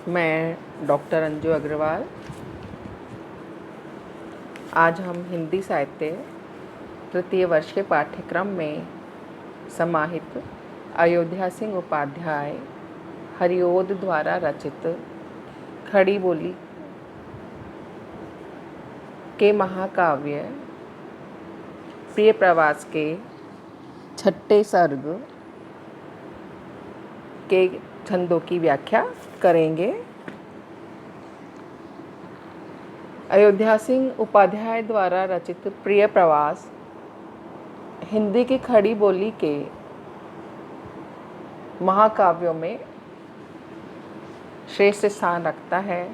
मैं डॉक्टर अंजू अग्रवाल। आज हम हिंदी साहित्य तृतीय वर्ष के पाठ्यक्रम में समाहित अयोध्या सिंह उपाध्याय हरिओद द्वारा रचित खड़ी बोली के महाकाव्य प्रिय प्रवास के छठे सर्ग के छंदों की व्याख्या करेंगे। अयोध्या सिंह उपाध्याय द्वारा रचित प्रिय प्रवास हिंदी की खड़ी बोली के महाकाव्यों में श्रेष्ठ स्थान रखता है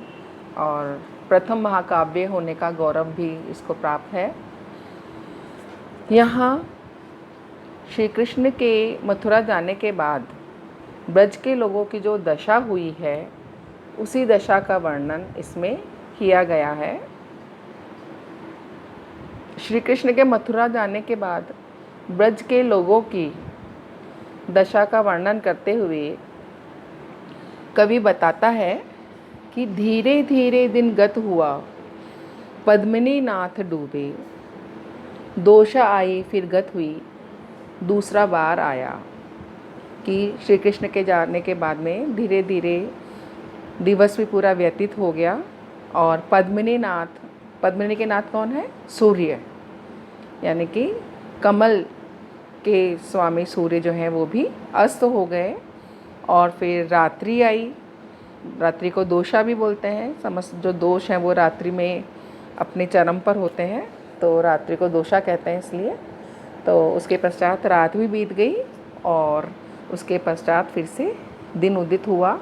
और प्रथम महाकाव्य होने का गौरव भी इसको प्राप्त है। यहाँ श्री कृष्ण के मथुरा जाने के बाद ब्रज के लोगों की जो दशा हुई है उसी दशा का वर्णन इसमें किया गया है। श्री कृष्ण के मथुरा जाने के बाद ब्रज के लोगों की दशा का वर्णन करते हुए कवि बताता है कि धीरे धीरे दिन गत हुआ, पद्मिनी नाथ डूबे, दोषा आई फिर गत हुई, दूसरा बार आया। कि श्री कृष्ण के जाने के बाद में धीरे धीरे दिवस भी पूरा व्यतीत हो गया और पद्मिनी के नाथ कौन है? सूर्य, यानी कि कमल के स्वामी सूर्य जो हैं वो भी अस्त हो गए। और फिर रात्रि आई, रात्रि को दोषा भी बोलते हैं। समस्त जो दोष हैं वो रात्रि में अपने चरम पर होते हैं, तो रात्रि को दोषा कहते हैं इसलिए। तो उसके पश्चात रात भी बीत गई और उसके पश्चात फिर से दिन उदित हुआ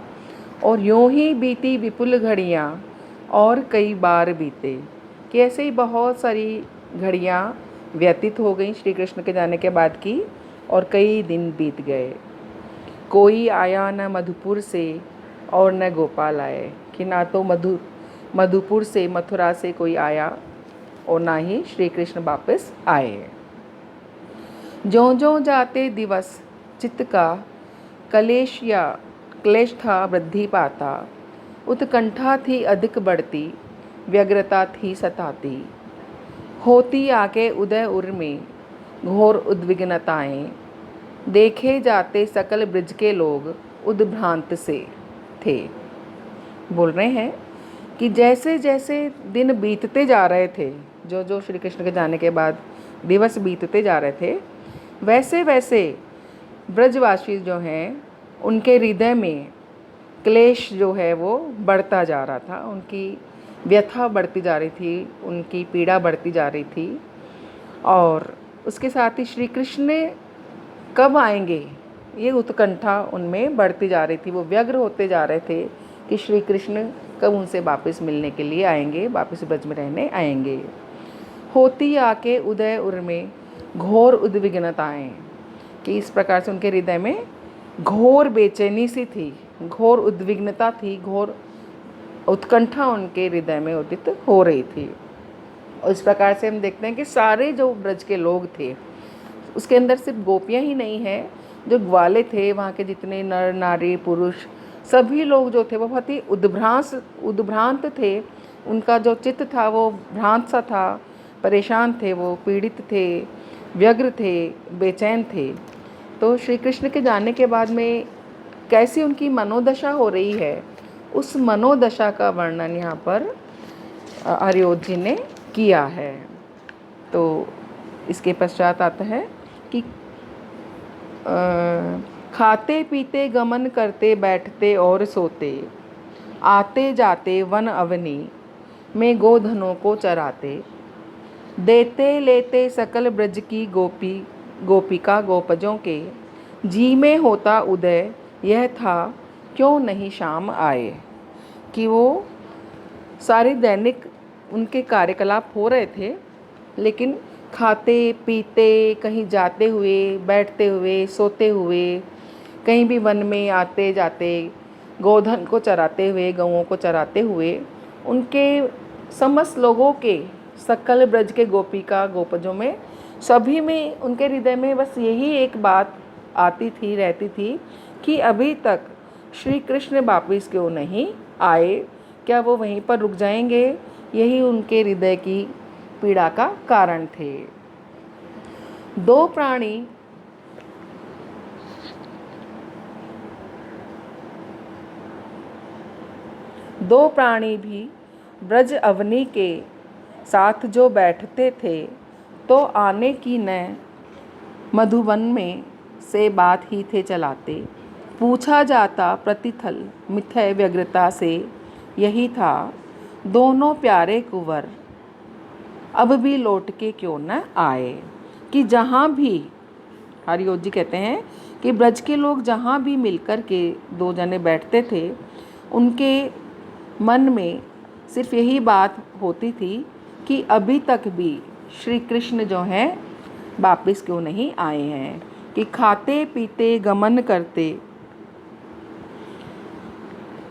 और यूं ही बीती विपुल घड़ियाँ और कई बार बीते। कि ऐसे ही बहुत सारी घड़ियाँ व्यतीत हो गई श्री कृष्ण के जाने के बाद की और कई दिन बीत गए। कोई आया न मधुपुर से और न गोपाल आए। कि ना तो मधुपुर से मथुरा से कोई आया और ना ही श्री कृष्ण वापस आए। ज्यों ज्यों जाते दिवस चित्त का क्लेश था वृद्धि पाता, उत्कंठा थी अधिक बढ़ती, व्यग्रता थी सताती। होती आके उदय उर में घोर उद्विग्नताएं, देखे जाते सकल ब्रज के लोग उद्भ्रांत से थे। बोल रहे हैं कि जैसे जैसे दिन बीतते जा रहे थे, जो श्री कृष्ण के जाने के बाद दिवस बीतते जा रहे थे, वैसे वैसे ब्रजवासी जो हैं उनके हृदय में क्लेश जो है वो बढ़ता जा रहा था। उनकी व्यथा बढ़ती जा रही थी, उनकी पीड़ा बढ़ती जा रही थी। और उसके साथ ही श्री कृष्ण कब आएंगे ये उत्कंठा उनमें बढ़ती जा रही थी। वो व्यग्र होते जा रहे थे कि श्री कृष्ण कब उनसे वापस मिलने के लिए आएंगे, वापस ब्रज में रहने आएंगे। होती आके उदय उर में घोर उद्विग्नताएं, कि इस प्रकार से उनके हृदय में घोर बेचैनी सी थी, घोर उद्विग्नता थी, घोर उत्कंठा उनके हृदय में उदित हो रही थी। और इस प्रकार से हम देखते हैं कि सारे जो ब्रज के लोग थे उसके अंदर सिर्फ गोपियाँ ही नहीं हैं, जो ग्वाले थे, वहाँ के जितने नर नारी पुरुष सभी लोग जो थे वो बहुत ही उद्भ्रांत थे। उनका जो चित्त था वो भ्रांत सा था, परेशान थे, वो पीड़ित थे, व्यग्र थे, बेचैन थे। तो श्री कृष्ण के जाने के बाद में कैसी उनकी मनोदशा हो रही है, उस मनोदशा का वर्णन यहाँ पर हरिओद जी ने किया है। तो इसके पश्चात आता है कि खाते पीते गमन करते बैठते और सोते, आते जाते वन अवनी में गोधनों को चराते, देते लेते सकल ब्रज की गोपिका गोपजों के, जी में होता उदय यह था क्यों नहीं शाम आए। कि वो सारे दैनिक उनके कार्यकलाप हो रहे थे, लेकिन खाते पीते, कहीं जाते हुए, बैठते हुए, सोते हुए, कहीं भी वन में आते जाते, गोधन को चराते हुए, गौओं को चराते हुए, उनके समस्त लोगों के, सकल ब्रज के गोपिका गोपजों में, सभी में, उनके हृदय में बस यही एक बात आती थी, रहती थी कि अभी तक श्री कृष्ण वापिस क्यों नहीं आए? क्या वो वहीं पर रुक जाएंगे? यही उनके हृदय की पीड़ा का कारण थे। दो प्राणी भी ब्रज अवनी के साथ जो बैठते थे, तो आने की न मधुवन में से बात ही थे चलाते। पूछा जाता प्रतिथल मिथ्य व्यग्रता से, यही था दोनों प्यारे कुंवर अब भी लौट के क्यों न आए। कि जहाँ भी हरियोत जी कहते हैं कि ब्रज के लोग जहाँ भी मिलकर के दो जने बैठते थे, उनके मन में सिर्फ यही बात होती थी कि अभी तक भी श्री कृष्ण जो हैं वापिस क्यों नहीं आए हैं। कि खाते पीते गमन करते,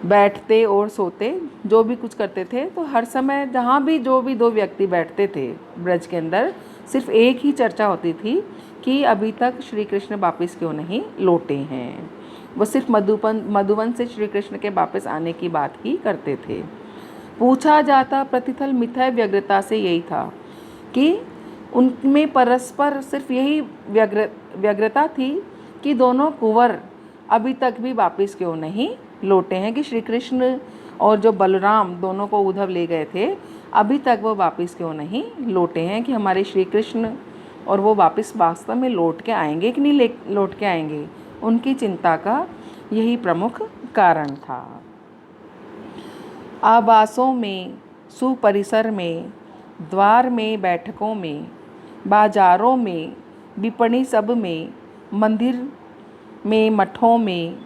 बैठते और सोते, जो भी कुछ करते थे, तो हर समय जहाँ भी जो भी दो व्यक्ति बैठते थे ब्रज के अंदर, सिर्फ एक ही चर्चा होती थी कि अभी तक श्री कृष्ण वापिस क्यों नहीं लौटे हैं। वो सिर्फ मधुवन से श्री कृष्ण के वापस आने की बात ही करते थे। पूछा जाता प्रतिथल मिथ्या व्यग्रता से, यही था कि उनमें परस्पर सिर्फ यही व्यग्रता थी कि दोनों कुंवर अभी तक भी वापिस क्यों नहीं लौटे हैं। कि श्री कृष्ण और जो बलराम दोनों को उद्धव ले गए थे, अभी तक वो वापिस क्यों नहीं लौटे हैं। कि हमारे श्री कृष्ण और वो वापस वास्तव में लौट के आएंगे कि नहीं लौट के आएंगे। उनकी चिंता का यही प्रमुख कारण था। आवासों में, सुपरिसर में, द्वार में, बैठकों में, बाजारों में, विपणि सब में, मंदिर में, मठों में,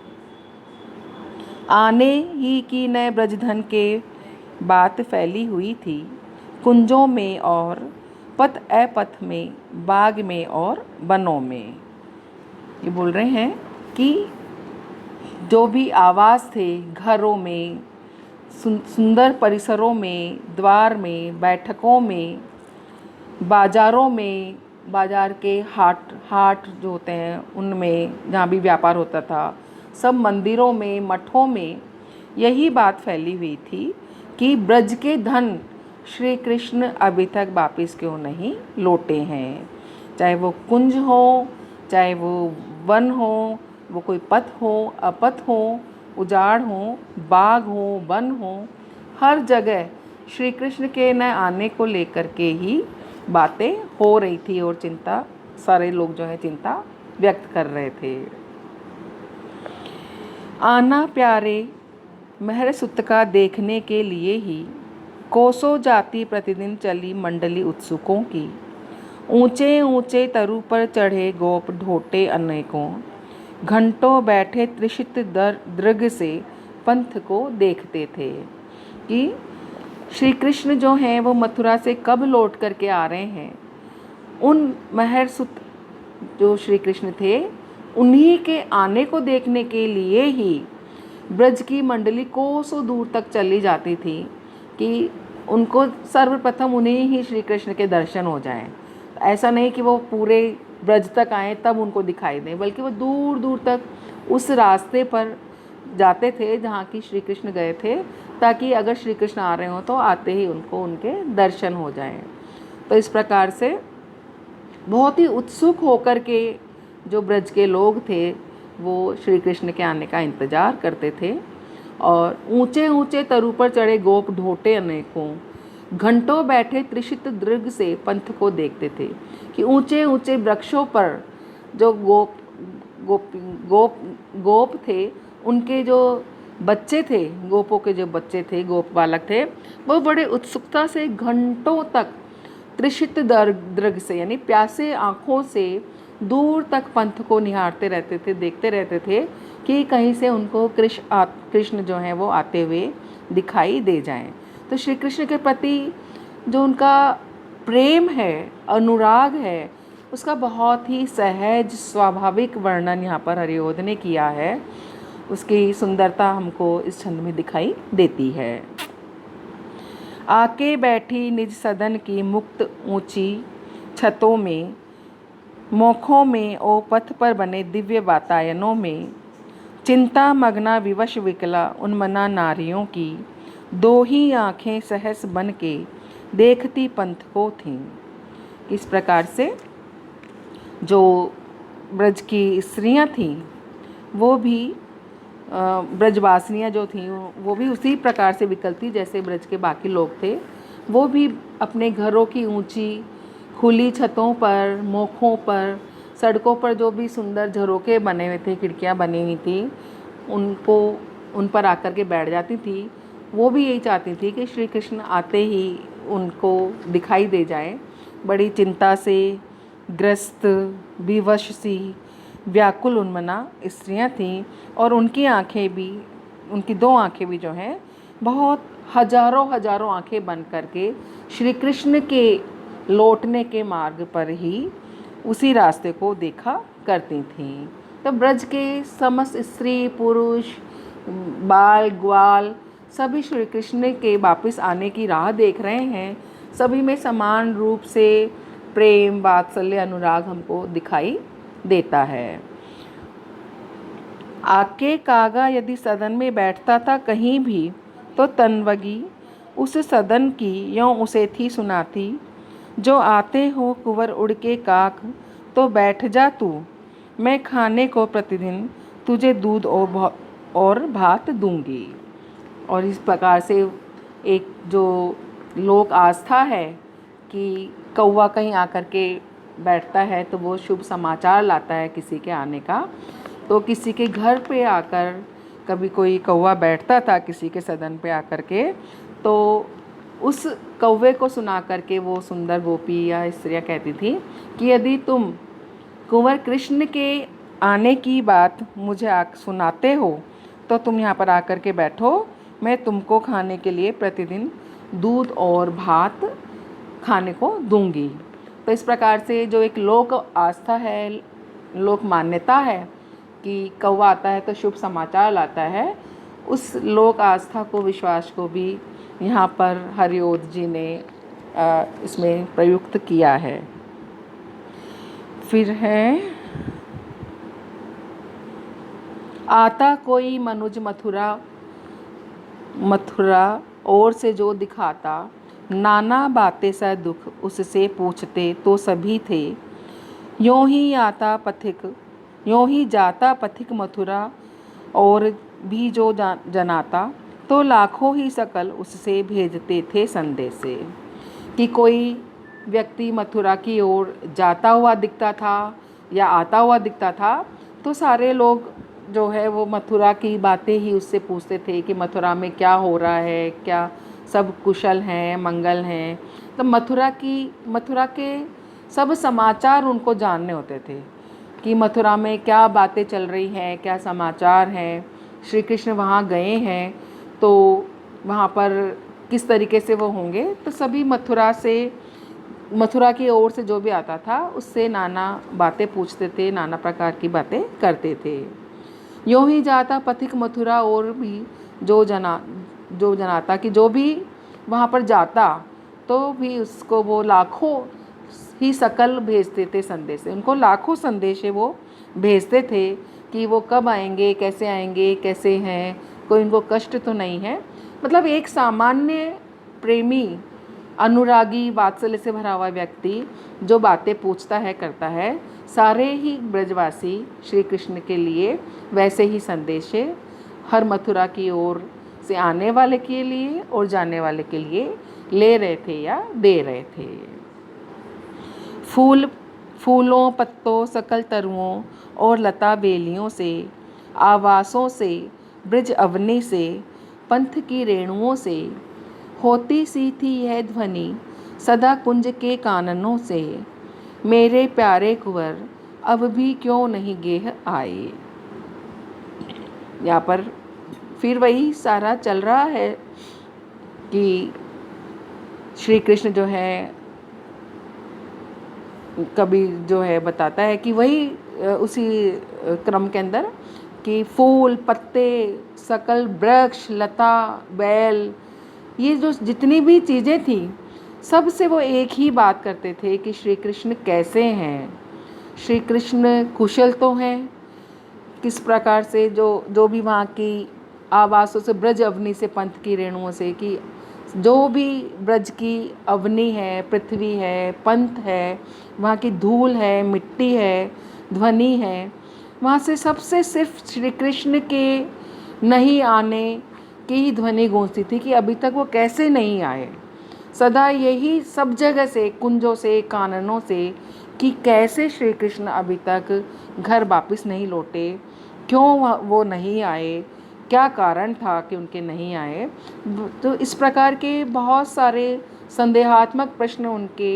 आने ही की न ब्रजधन के बात फैली हुई थी। कुंजों में और पथ अपथ में, बाग में और वनों में। ये बोल रहे हैं कि जो भी आवास थे, घरों में, सुंदर परिसरों में, द्वार में, बैठकों में, बाजारों में, बाजार के हाट जो होते हैं उनमें, जहाँ भी व्यापार होता था, सब मंदिरों में, मठों में यही बात फैली हुई थी कि ब्रज के धन श्री कृष्ण अभी तक वापिस क्यों नहीं लौटे हैं। चाहे वो कुंज हो, चाहे वो वन हो, वो कोई पथ हो, अपथ हो, उजाड़ हो, बाग हो, वन हो, हर जगह श्री कृष्ण के न आने को लेकर के ही बातें हो रही थी और चिंता, सारे लोग जो है चिंता व्यक्त कर रहे थे। आना प्यारे महर सुत का देखने के लिए ही कोसों जाती प्रतिदिन चली मंडली उत्सुकों की। ऊंचे ऊंचे तरु पर चढ़े गोप ढोटे अनेकों, घंटों बैठे त्रिषित दृग से पंथ को देखते थे। कि श्री कृष्ण जो हैं वो मथुरा से कब लौट करके आ रहे हैं। उन महर सुत जो श्री कृष्ण थे, उन्हीं के आने को देखने के लिए ही ब्रज की मंडली कोसों दूर तक चली जाती थी कि उनको सर्वप्रथम उन्हें ही श्री कृष्ण के दर्शन हो जाएं। ऐसा नहीं कि वो पूरे ब्रज तक आए तब उनको दिखाई दें, बल्कि वो दूर दूर तक उस रास्ते पर जाते थे जहाँ की श्री कृष्ण गए थे, ताकि अगर श्री कृष्ण आ रहे हों तो आते ही उनको उनके दर्शन हो जाएं। तो इस प्रकार से बहुत ही उत्सुक होकर के जो ब्रज के लोग थे वो श्री कृष्ण के आने का इंतज़ार करते थे। और ऊंचे ऊंचे तरु पर चढ़े गोप ढोटे अनेकों, घंटों बैठे त्रिषित दृग से पंथ को देखते थे। कि ऊंचे ऊंचे वृक्षों पर जो गोप थे, उनके जो बच्चे थे, गोपों के जो बच्चे थे, गोप बालक थे, वो बड़े उत्सुकता से घंटों तक त्रिषित दृग से, यानी प्यासे आँखों से दूर तक पंथ को निहारते रहते थे, देखते रहते थे कि कहीं से उनको कृष्ण जो हैं वो आते हुए दिखाई दे जाएं। तो श्री कृष्ण के प्रति जो उनका प्रेम है, अनुराग है, उसका बहुत ही सहज स्वाभाविक वर्णन यहाँ पर हरिओध ने किया है। उसकी सुंदरता हमको इस छंद में दिखाई देती है। आके बैठी निज सदन की मुक्त ऊंची छतों में, मोखों में और पथ पर बने दिव्य वातायनों में, चिंता मग्ना विवश विकला उन्मना नारियों की, दो ही आँखें सहस बन के देखती पंथ को थीं। इस प्रकार से जो ब्रज की स्त्रियां थीं वो भी ब्रजवासिनियाँ जो थीं वो भी उसी प्रकार से विकल थी जैसे ब्रज के बाकी लोग थे। वो भी अपने घरों की ऊंची खुली छतों पर, मोखों पर, सड़कों पर जो भी सुंदर झरोके बने हुए थे, खिड़कियाँ बनी हुई थी, उन पर आकर के बैठ जाती थी। वो भी यही चाहती थी कि श्री कृष्ण आते ही उनको दिखाई दे जाए। बड़ी चिंता से ग्रस्त, विवश सी, व्याकुल उन्मना स्त्रियां थीं और उनकी आंखें भी, उनकी दो आंखें भी जो हैं बहुत हजारों हजारों आंखें बंद करके श्री कृष्ण के लौटने के मार्ग पर ही उसी रास्ते को देखा करती थीं। तो ब्रज के समस्त स्त्री पुरुष, बाल ग्वाल सभी श्री कृष्ण के वापस आने की राह देख रहे हैं। सभी में समान रूप से प्रेम, वात्सल्य, अनुराग हमको दिखाई देता है। आके कागा यदि सदन में बैठता था कहीं भी, तो तनवगी उस सदन की यों उसे थी सुनाती, जो आते हो कुंवर उड़ के काक, तो बैठ जा तू, मैं खाने को प्रतिदिन तुझे दूध और भात दूंगी। और इस प्रकार से एक जो लोक आस्था है कि कौवा कहीं आकर के बैठता है तो वो शुभ समाचार लाता है किसी के आने का। तो किसी के घर पे आकर कभी कोई कौवा बैठता था किसी के सदन पे आकर के, तो उस कौवे को सुना करके वो सुंदर गोपी या स्त्रियाँ कहती थी कि यदि तुम कुंवर कृष्ण के आने की बात मुझे सुनाते हो तो तुम यहाँ पर आकर के बैठो, मैं तुमको खाने के लिए प्रतिदिन दूध और भात खाने को दूंगी। तो इस प्रकार से जो एक लोक आस्था है, लोक मान्यता है कि कौवा आता है तो शुभ समाचार लाता है, उस लोक आस्था को, विश्वास को भी यहाँ पर हरिओद जी ने इसमें प्रयुक्त किया है। फिर है आता कोई मनुज मथुरा और से जो दिखाता, नाना बातें सा दुख उससे पूछते तो सभी थे, यों ही जाता पथिक मथुरा और भी जो जनाता, तो लाखों ही सकल उससे भेजते थे संदेशे। कि कोई व्यक्ति मथुरा की ओर जाता हुआ दिखता था या आता हुआ दिखता था तो सारे लोग जो है वो मथुरा की बातें ही उससे पूछते थे कि मथुरा में क्या हो रहा है, क्या सब कुशल हैं, मंगल हैं। तो मथुरा के सब समाचार उनको जानने होते थे कि मथुरा में क्या बातें चल रही हैं, क्या समाचार हैं, श्री कृष्ण वहाँ गए हैं तो वहाँ पर किस तरीके से वो होंगे। तो सभी मथुरा की ओर से जो भी आता था उससे नाना बातें पूछते थे, नाना प्रकार की बातें करते थे। यूँ ही जाता पथिक मथुरा और भी जो जनाता कि जो भी वहाँ पर जाता तो भी उसको वो लाखों ही सकल भेजते थे संदेश। उनको लाखों संदेश वो भेजते थे कि वो कब आएंगे, कैसे हैं, कोई उनको कष्ट तो नहीं है। मतलब एक सामान्य प्रेमी, अनुरागी, वात्सल्य से भरा हुआ व्यक्ति जो बातें पूछता है, करता है, सारे ही ब्रजवासी श्री कृष्ण के लिए वैसे ही संदेश हर मथुरा की ओर से आने वाले के लिए और जाने वाले के लिए ले रहे थे या दे रहे थे। फूलों, पत्तों, सकल तरुओं और लता बेलियों से, आवासों से, ब्रज अवनी से, पंथ की रेणुओं से होती सी थी यह ध्वनि सदा कुंज के काननों से, मेरे प्यारे कुंवर अब भी क्यों नहीं गेह आए। यहाँ पर फिर वही सारा चल रहा है कि श्री कृष्ण जो है कभी जो है बताता है कि वही उसी क्रम के अंदर कि फूल, पत्ते, सकल वृक्ष, लता, बैल, ये जो जितनी भी चीज़ें थी सबसे वो एक ही बात करते थे कि श्री कृष्ण कैसे हैं, श्री कृष्ण कुशल तो हैं, किस प्रकार से जो जो भी वहाँ की आवासों से, ब्रज अवनी से, पंथ की रेणुओं से, कि जो भी ब्रज की अवनी है, पृथ्वी है, पंथ है, वहाँ की धूल है, मिट्टी है, ध्वनि है, वहाँ से सबसे सिर्फ श्री कृष्ण के नहीं आने की ही ध्वनि गूंजती थी कि अभी तक वो कैसे नहीं आए। सदा यही सब जगह से, कुंजों से, काननों से, कि कैसे श्री कृष्ण अभी तक घर वापस नहीं लौटे, क्यों वो नहीं आए, क्या कारण था कि उनके नहीं आए। तो इस प्रकार के बहुत सारे संदेहात्मक प्रश्न उनके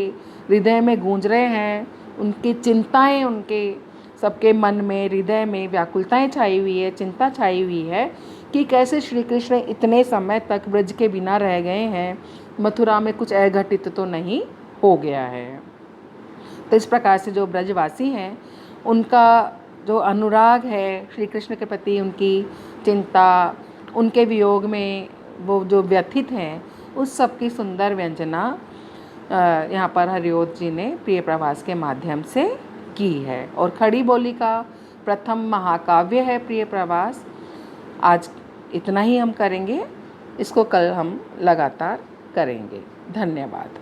हृदय में गूंज रहे हैं। उनकी चिंताएं, उनके सबके मन में, हृदय में व्याकुलताएं छाई हुई है, चिंता छाई हुई है कि कैसे श्री कृष्ण इतने समय तक ब्रज के बिना रह गए हैं, मथुरा में कुछ अघटित तो नहीं हो गया है। तो इस प्रकार से जो ब्रजवासी हैं, उनका जो अनुराग है श्री कृष्ण के प्रति, उनकी चिंता, उनके वियोग में वो जो व्यथित हैं, उस सब की सुंदर व्यंजना यहाँ पर हरिओत जी ने प्रिय प्रवास के माध्यम से की है। और खड़ी बोली का प्रथम महाकाव्य है प्रिय प्रवास। आज इतना ही हम करेंगे, इसको कल हम लगातार करेंगे। धन्यवाद।